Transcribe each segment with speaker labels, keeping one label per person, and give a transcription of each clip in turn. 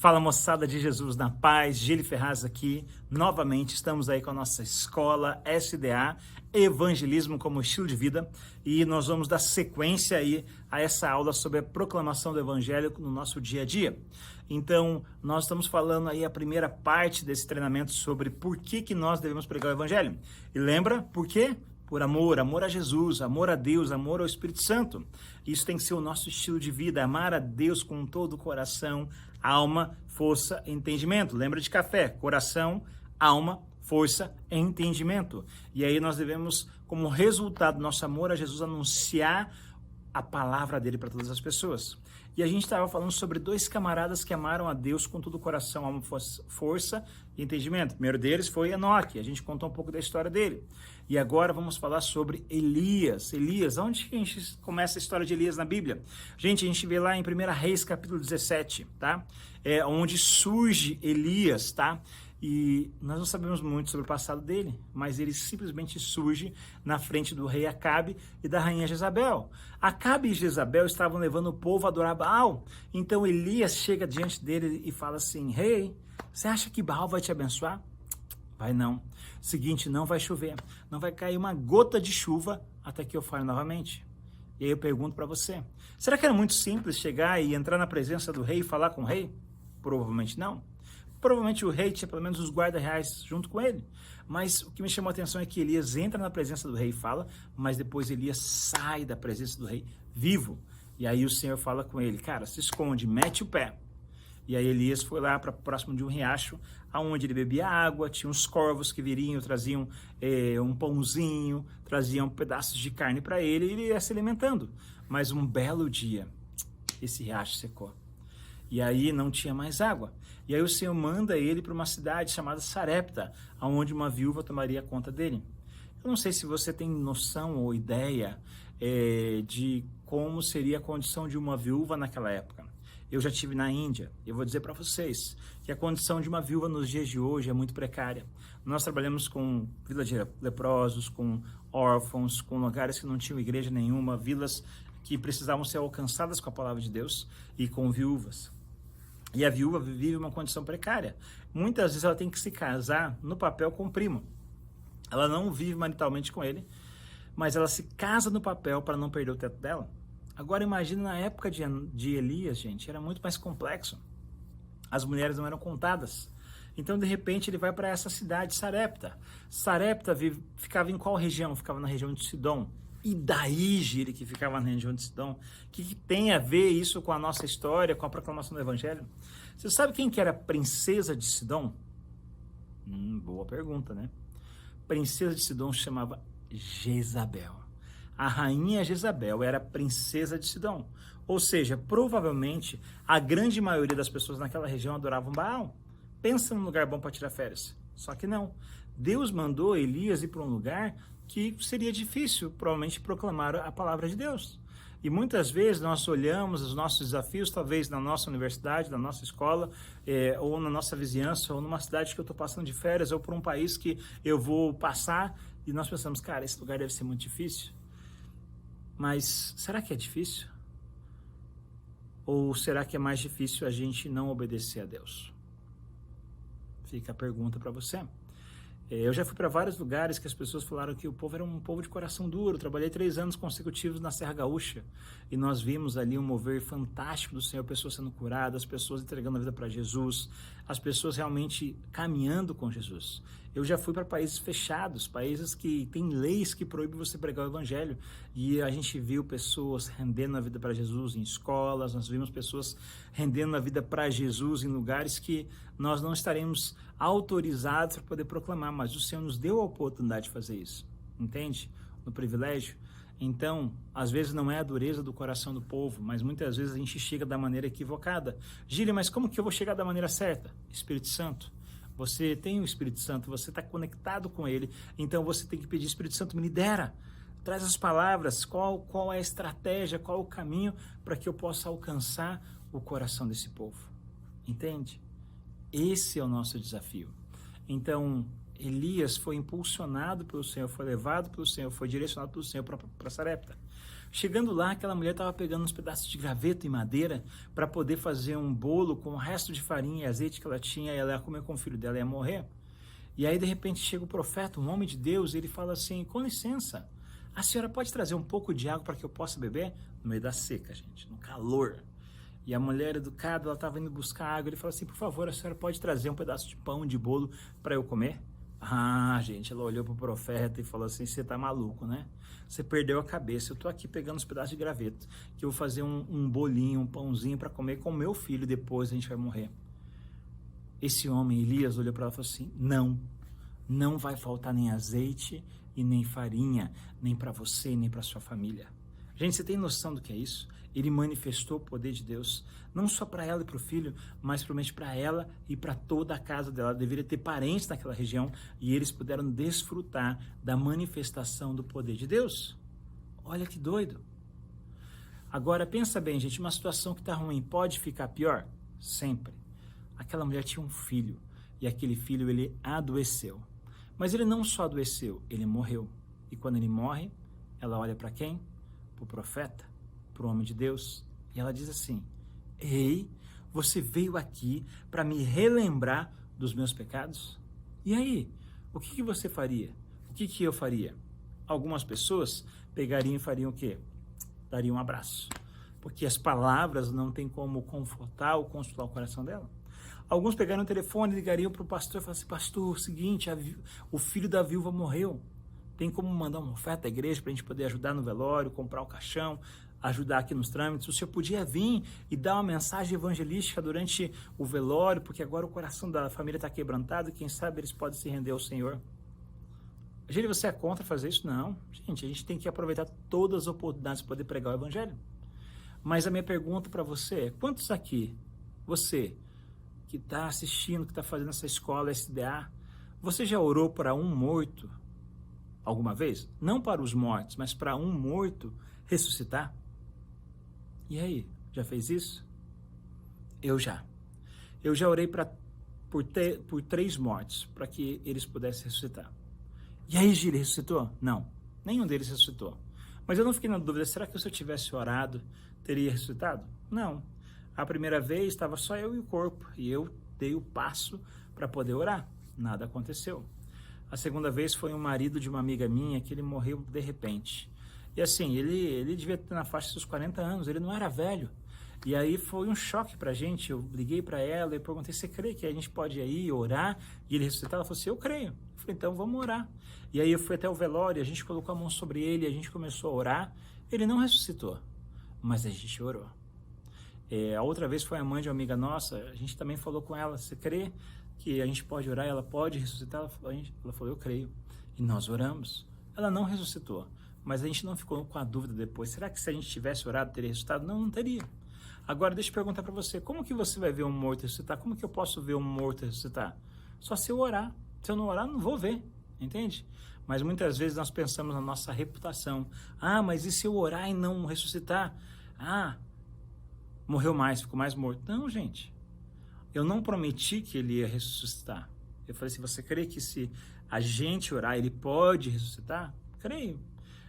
Speaker 1: Fala, moçada de Jesus na paz, Gili Ferraz aqui, novamente estamos aí com a nossa escola SDA, Evangelismo como Estilo de Vida, e nós vamos dar sequência aí a essa aula sobre a proclamação do Evangelho no nosso dia a dia. Então, nós estamos falando aí a primeira parte desse treinamento sobre por que nós devemos pregar o Evangelho. E lembra, por quê? Por amor a Jesus, amor a Deus, amor ao Espírito Santo. Isso tem que ser o nosso estilo de vida, amar a Deus com todo o coração, alma, força e entendimento. Lembra de café? Coração, alma, força e entendimento. E aí nós devemos, como resultado do nosso amor a Jesus, anunciar a palavra dele para todas as pessoas. E a gente estava falando sobre dois camaradas que amaram a Deus com todo o coração, alma, força e entendimento. O primeiro deles foi Enoque, a gente contou um pouco da história dele. E agora vamos falar sobre Elias. Elias, onde que a gente começa a história de Elias na Bíblia? Gente, a gente vê lá em 1 Reis, capítulo 17, tá? É onde surge Elias, tá? E nós não sabemos muito sobre o passado dele, mas ele simplesmente surge na frente do rei Acabe e da rainha Jezabel. Acabe e Jezabel estavam levando o povo a adorar Baal. Então Elias chega diante dele e fala assim: Rei, você acha que Baal vai te abençoar? Vai não. Seguinte, não vai chover. Não vai cair uma gota de chuva até que eu fale novamente. E aí eu pergunto para você, será que era muito simples chegar e entrar na presença do rei e falar com o rei? Provavelmente não. Provavelmente o rei tinha pelo menos os guarda-reais junto com ele. Mas o que me chamou a atenção é que Elias entra na presença do rei e fala, mas depois Elias sai da presença do rei vivo. E aí o Senhor fala com ele: cara, se esconde, mete o pé. E aí Elias foi lá para próximo de um riacho, aonde ele bebia água, tinha uns corvos que viriam, traziam um pãozinho, traziam pedaços de carne para ele, e ele ia se alimentando. Mas um belo dia, esse riacho secou. E aí não tinha mais água. E aí o Senhor manda ele para uma cidade chamada Sarepta, onde uma viúva tomaria conta dele. Eu não sei se você tem noção ou ideia de como seria a condição de uma viúva naquela época. Eu já estive na Índia. Eu vou dizer para vocês que a condição de uma viúva nos dias de hoje é muito precária. Nós trabalhamos com vilas de leprosos, com órfãos, com lugares que não tinham igreja nenhuma, vilas que precisavam ser alcançadas com a palavra de Deus e com viúvas. E a viúva vive uma condição precária. Muitas vezes ela tem que se casar no papel com o primo. Ela não vive maritalmente com ele, mas ela se casa no papel para não perder o teto dela. Agora imagine na época de Elias, gente, era muito mais complexo. As mulheres não eram contadas. Então, de repente, ele vai para essa cidade, Sarepta. Sarepta ficava em qual região? Ficava na região de Sidom. E daí, Giri, que ficava na região de Sidom? O que tem a ver isso com a nossa história, com a proclamação do Evangelho? Você sabe quem que era a princesa de Sidom? Boa pergunta, né? Princesa de Sidom se chamava Jezabel. A rainha Jezabel era a princesa de Sidom. Ou seja, provavelmente, a grande maioria das pessoas naquela região adoravam Baal. Pensa num lugar bom para tirar férias. Só que não. Deus mandou Elias ir para um lugar que seria difícil, provavelmente, proclamar a palavra de Deus. E muitas vezes nós olhamos os nossos desafios, talvez na nossa universidade, na nossa escola, ou na nossa vizinhança, ou numa cidade que eu estou passando de férias, ou por um país que eu vou passar, e nós pensamos, cara, esse lugar deve ser muito difícil. Mas será que é difícil? Ou será que é mais difícil a gente não obedecer a Deus? Fica a pergunta para você. Eu já fui para vários lugares que as pessoas falaram que o povo era um povo de coração duro. Trabalhei 3 anos consecutivos na Serra Gaúcha e nós vimos ali um mover fantástico do Senhor, pessoas sendo curadas, pessoas entregando a vida para Jesus, as pessoas realmente caminhando com Jesus. Eu já fui para países fechados, países que têm leis que proíbem você pregar o Evangelho, e a gente viu pessoas rendendo a vida para Jesus em escolas, nós vimos pessoas rendendo a vida para Jesus em lugares que nós não estaremos autorizados para poder proclamar, mas o Senhor nos deu a oportunidade de fazer isso, entende? No privilégio. Então, às vezes não é a dureza do coração do povo, mas muitas vezes a gente chega da maneira equivocada. Gília, mas como que eu vou chegar da maneira certa? Espírito Santo. Você tem o Espírito Santo, você está conectado com ele, então você tem que pedir: Espírito Santo, me lidera, traz as palavras, qual é a estratégia, qual o caminho para que eu possa alcançar o coração desse povo, entende? Esse é o nosso desafio. Então, Elias foi impulsionado pelo Senhor, foi levado pelo Senhor, foi direcionado pelo Senhor para Sarepta. Chegando lá, aquela mulher estava pegando uns pedaços de graveto e madeira para poder fazer um bolo com o resto de farinha e azeite que ela tinha, e ela ia comer com o filho dela e ia morrer. E aí, de repente, chega o profeta, um homem de Deus, e ele fala assim, com licença, a senhora pode trazer um pouco de água para que eu possa beber? No meio da seca, gente, no calor. E a mulher educada, ela estava indo buscar água, ele fala assim, por favor, a senhora pode trazer um pedaço de pão, de bolo para eu comer? Ah, gente, ela olhou para o profeta e falou assim, você tá maluco, né? Você perdeu a cabeça, eu tô aqui pegando uns pedaços de graveto, que eu vou fazer um bolinho, um pãozinho para comer com meu filho, depois a gente vai morrer. Esse homem, Elias, olhou para ela e falou assim, não vai faltar nem azeite e nem farinha, nem para você, nem para sua família. Gente, você tem noção do que é isso? Ele manifestou o poder de Deus, não só para ela e para o filho, mas principalmente para ela e para toda a casa dela. Ela deveria ter parentes naquela região e eles puderam desfrutar da manifestação do poder de Deus. Olha que doido. Agora, pensa bem, gente, uma situação que está ruim pode ficar pior? Sempre. Aquela mulher tinha um filho e aquele filho, ele adoeceu. Mas ele não só adoeceu, ele morreu. E quando ele morre, ela olha para quem? Para o profeta, para o homem de Deus, e ela diz assim, ei, você veio aqui para me relembrar dos meus pecados? E aí, o que você faria? O que eu faria? Algumas pessoas pegariam e fariam o quê? Dariam um abraço, porque as palavras não têm como confortar ou consolar o coração dela. Alguns pegaram o telefone, ligariam para o pastor e falaram assim, pastor, o seguinte, o filho da viúva morreu, tem como mandar uma oferta à igreja para a gente poder ajudar no velório, comprar o caixão, ajudar aqui nos trâmites? O senhor podia vir e dar uma mensagem evangelística durante o velório, porque agora o coração da família está quebrantado e quem sabe eles podem se render ao Senhor. Gente, você é contra fazer isso? Não. Gente, a gente tem que aproveitar todas as oportunidades para poder pregar o evangelho. Mas a minha pergunta para você é, quantos aqui, você que está assistindo, que está fazendo essa escola SDA, você já orou para um morto alguma vez? Não para os mortos, mas para um morto ressuscitar? E aí, já fez isso? Eu já orei por 3 mortos, para que eles pudessem ressuscitar. E aí, Gília, ressuscitou? Não, nenhum deles ressuscitou. Mas eu não fiquei na dúvida, será que se eu tivesse orado, teria ressuscitado? Não. A primeira vez estava só eu e o corpo, e eu dei o passo para poder orar. Nada aconteceu. A segunda vez foi um marido de uma amiga minha que ele morreu de repente. E assim, ele devia ter na faixa dos 40 anos, ele não era velho. E aí foi um choque pra gente, eu liguei para ela e perguntei, você crê que a gente pode ir aí orar e ele ressuscitar? Ela falou assim, eu creio. Eu falei, então vamos orar. E aí eu fui até o velório, a gente colocou a mão sobre ele, a gente começou a orar. Ele não ressuscitou, mas a gente orou. A outra vez foi a mãe de uma amiga nossa, a gente também falou com ela, você crê que a gente pode orar, ela pode ressuscitar? Ela falou, eu creio. E nós oramos. Ela não ressuscitou, mas a gente não ficou com a dúvida depois, será que se a gente tivesse orado, teria ressuscitado? Não, não teria. Agora, deixa eu perguntar para você, como que você vai ver um morto ressuscitar? Como que eu posso ver um morto ressuscitar? Só se eu orar. Se eu não orar, não vou ver, entende? Mas muitas vezes nós pensamos na nossa reputação. Ah, mas e se eu orar e não ressuscitar? Ah, morreu mais, ficou mais morto. Não, gente. Eu não prometi que ele ia ressuscitar. Eu falei, se você crê que se a gente orar, ele pode ressuscitar? Creio.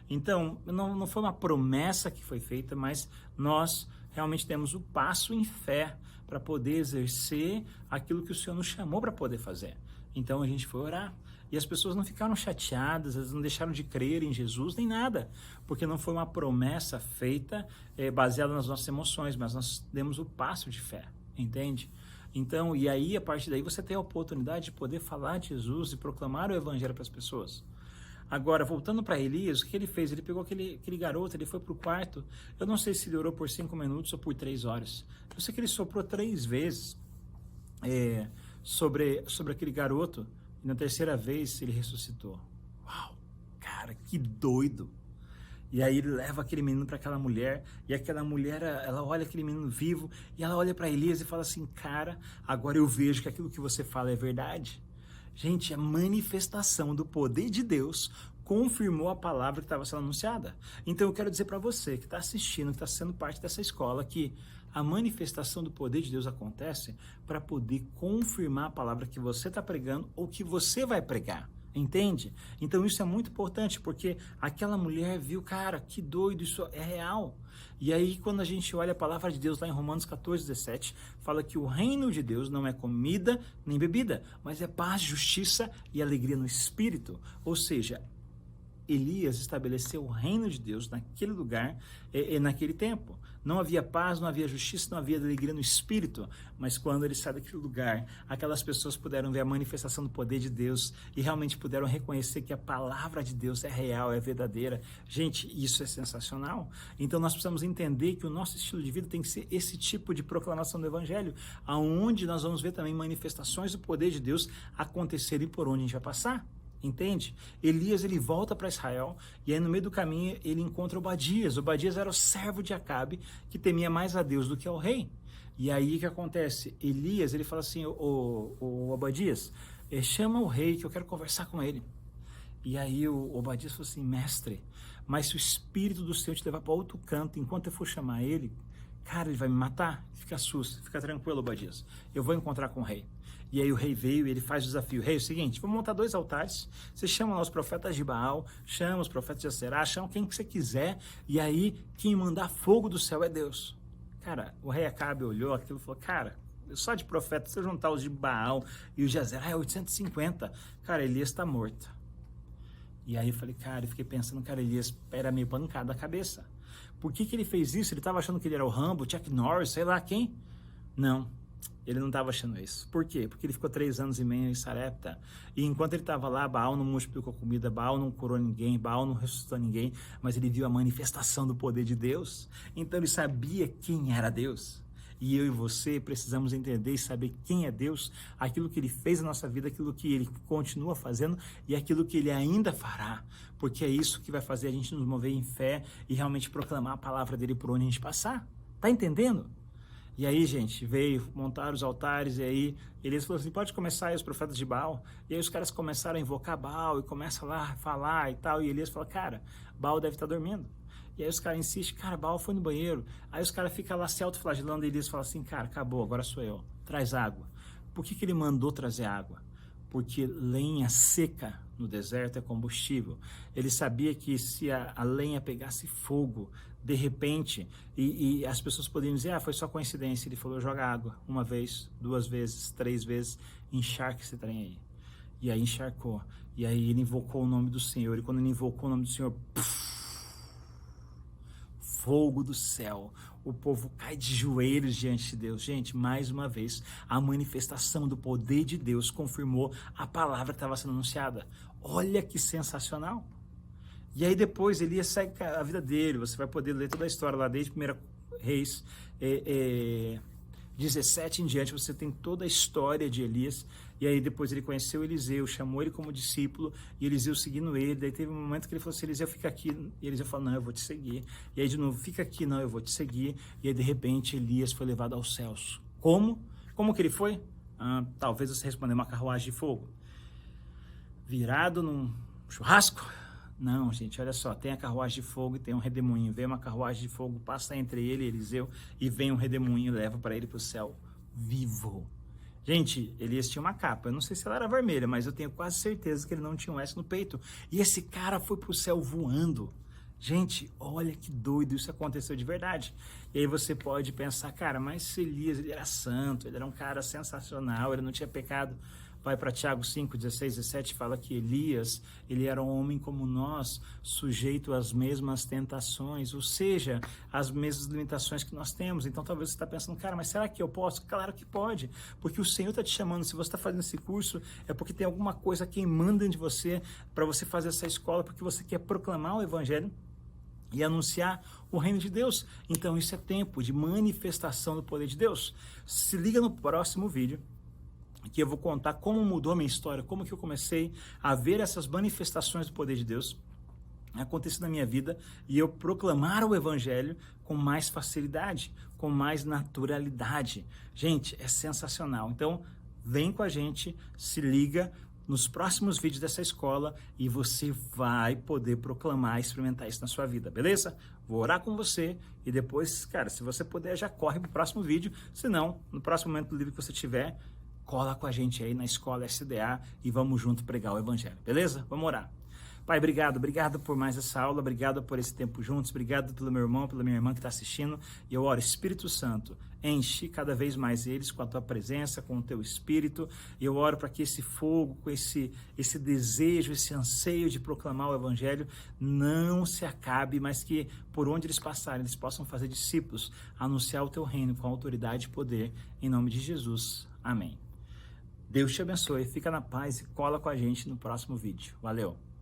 Speaker 1: Então, não foi uma promessa que foi feita, mas nós realmente temos o passo em fé para poder exercer aquilo que o Senhor nos chamou para poder fazer. Então, a gente foi orar. E as pessoas não ficaram chateadas, elas não deixaram de crer em Jesus, nem nada, porque não foi uma promessa feita baseada nas nossas emoções, mas nós demos o passo de fé, entende? Então, e aí, a partir daí, você tem a oportunidade de poder falar de Jesus e proclamar o evangelho para as pessoas. Agora, voltando para Elias, o que ele fez? Ele pegou aquele garoto, ele foi para o quarto, eu não sei se ele orou por 5 minutos ou por 3 horas, eu sei que ele soprou 3 vezes sobre aquele garoto, e na 3ª vez ele ressuscitou. Uau, cara, que doido! E aí ele leva aquele menino para aquela mulher, e aquela mulher, ela olha aquele menino vivo, e ela olha para Elias e fala assim, cara, agora eu vejo que aquilo que você fala é verdade. Gente, a manifestação do poder de Deus confirmou a palavra que estava sendo anunciada. Então eu quero dizer para você que está assistindo, que está sendo parte dessa escola, que a manifestação do poder de Deus acontece para poder confirmar a palavra que você está pregando ou que você vai pregar. Entende? Então isso é muito importante, porque aquela mulher viu, cara, que doido, isso é real. E aí quando a gente olha a palavra de Deus lá em Romanos 14:17, fala que o reino de Deus não é comida nem bebida, mas é paz, justiça e alegria no Espírito. Ou seja, Elias estabeleceu o reino de Deus naquele lugar e naquele tempo. Não havia paz, não havia justiça, não havia alegria no Espírito, mas quando ele sai daquele lugar, aquelas pessoas puderam ver a manifestação do poder de Deus e realmente puderam reconhecer que a palavra de Deus é real, é verdadeira. Gente, isso é sensacional. Então nós precisamos entender que o nosso estilo de vida tem que ser esse tipo de proclamação do Evangelho, aonde nós vamos ver também manifestações do poder de Deus acontecerem por onde a gente vai passar. Entende? Elias, ele volta para Israel e aí no meio do caminho ele encontra Obadias. Obadias era o servo de Acabe que temia mais a Deus do que ao rei. E aí o que acontece? Elias, ele fala assim, o Obadias, chama o rei que eu quero conversar com ele. E aí o Obadias falou assim, mestre, mas se o Espírito do Senhor te levar para outro canto, enquanto eu for chamar ele, cara, ele vai me matar. Fica susto, fica tranquilo, Obadias. Eu vou encontrar com o rei. E aí o rei veio e ele faz o desafio. Rei, é o seguinte, vamos montar 2 altares, você chama lá os profetas de Baal, chama os profetas de Aserá, chama quem que você quiser, e aí quem mandar fogo do céu é Deus. Cara, o rei Acabe olhou aquilo e falou, cara, só de profeta, se eu juntar os de Baal e os de Aserá, é 850. Cara, Elias está morto. E aí eu falei, cara, eu fiquei pensando, cara, Elias era meio pancado a cabeça. Por que ele fez isso? Ele estava achando que ele era o Rambo, Chuck Norris, sei lá quem? Não. Ele não estava achando isso. Por quê? Porque ele ficou 3 anos e meio em Sarepta. E enquanto ele estava lá, Baal não multiplicou comida, Baal não curou ninguém, Baal não ressuscitou ninguém, mas ele viu a manifestação do poder de Deus. Então ele sabia quem era Deus. E eu e você precisamos entender e saber quem é Deus, aquilo que ele fez na nossa vida, aquilo que ele continua fazendo e aquilo que ele ainda fará. Porque é isso que vai fazer a gente nos mover em fé e realmente proclamar a palavra dele por onde a gente passar. Tá entendendo? E aí, gente, veio montar os altares, e aí Elias falou assim, pode começar aí os profetas de Baal. E aí os caras começaram a invocar Baal, e começa lá a falar e tal, e Elias fala, cara, Baal deve estar dormindo. E aí os caras insistem, cara, Baal foi no banheiro. Aí os caras ficam lá se autoflagelando, e Elias fala assim, cara, acabou, agora sou eu, traz água. Por que ele mandou trazer água? Porque lenha seca no deserto é combustível. Ele sabia que se a lenha pegasse fogo, de repente, e as pessoas poderiam dizer, foi só coincidência. Ele falou, joga água, 1 vez, 2 vezes, 3 vezes, encharque esse trem aí. E aí encharcou. E aí ele invocou o nome do Senhor. E quando ele invocou o nome do Senhor, fogo do céu. O povo cai de joelhos diante de Deus. Gente, mais uma vez, a manifestação do poder de Deus confirmou a palavra que estava sendo anunciada. Olha que sensacional. E aí depois Elias segue a vida dele. Você vai poder ler toda a história lá desde 1 Reis 17 em diante. Você tem toda a história de Elias. E aí depois ele conheceu Eliseu, chamou ele como discípulo, e Eliseu seguindo ele. Daí teve um momento que ele falou assim, Eliseu, fica aqui. E Eliseu falou, não, eu vou te seguir. E aí de novo, fica aqui, não, eu vou te seguir. E aí de repente Elias foi levado aos céus. Como? Como que ele foi? Talvez você respondeu, uma carruagem de fogo. Virado num churrasco? Não, gente, olha só, tem a carruagem de fogo e tem um redemoinho. Vem uma carruagem de fogo, passa entre ele e Eliseu, e vem um redemoinho e leva para ele para o céu vivo. Gente, Elias tinha uma capa, eu não sei se ela era vermelha, mas eu tenho quase certeza que ele não tinha um S no peito. E esse cara foi para o céu voando. Gente, olha que doido, isso aconteceu de verdade. E aí você pode pensar, cara, mas Elias, ele era santo, ele era um cara sensacional, ele não tinha pecado. Vai para Tiago 5, 16, 17, fala que Elias, ele era um homem como nós, sujeito às mesmas tentações, ou seja, às mesmas limitações que nós temos. Então talvez você está pensando, cara, mas será que eu posso? Claro que pode, porque o Senhor está te chamando. Se você está fazendo esse curso, é porque tem alguma coisa queimando dentro de você, para você fazer essa escola, porque você quer proclamar o Evangelho e anunciar o reino de Deus. Então isso é tempo de manifestação do poder de Deus. Se liga no próximo vídeo, que eu vou contar como mudou a minha história, como que eu comecei a ver essas manifestações do poder de Deus acontecer na minha vida e eu proclamar o Evangelho com mais facilidade, com mais naturalidade. Gente, é sensacional. Então, vem com a gente, se liga nos próximos vídeos dessa escola e você vai poder proclamar e experimentar isso na sua vida, beleza? Vou orar com você e depois, cara, se você puder, já corre para o próximo vídeo. Se não, no próximo momento livre que você tiver, cola com a gente aí na escola SDA e vamos junto pregar o evangelho, beleza? Vamos orar. Pai, obrigado por mais essa aula, obrigado por esse tempo juntos, obrigado pelo meu irmão, pela minha irmã que está assistindo, e eu oro, Espírito Santo, enche cada vez mais eles com a tua presença, com o teu Espírito, e eu oro para que esse fogo, com esse desejo, esse anseio de proclamar o Evangelho não se acabe, mas que por onde eles passarem, eles possam fazer discípulos, anunciar o teu reino com autoridade e poder, em nome de Jesus. Amém. Deus te abençoe, fica na paz e cola com a gente no próximo vídeo. Valeu!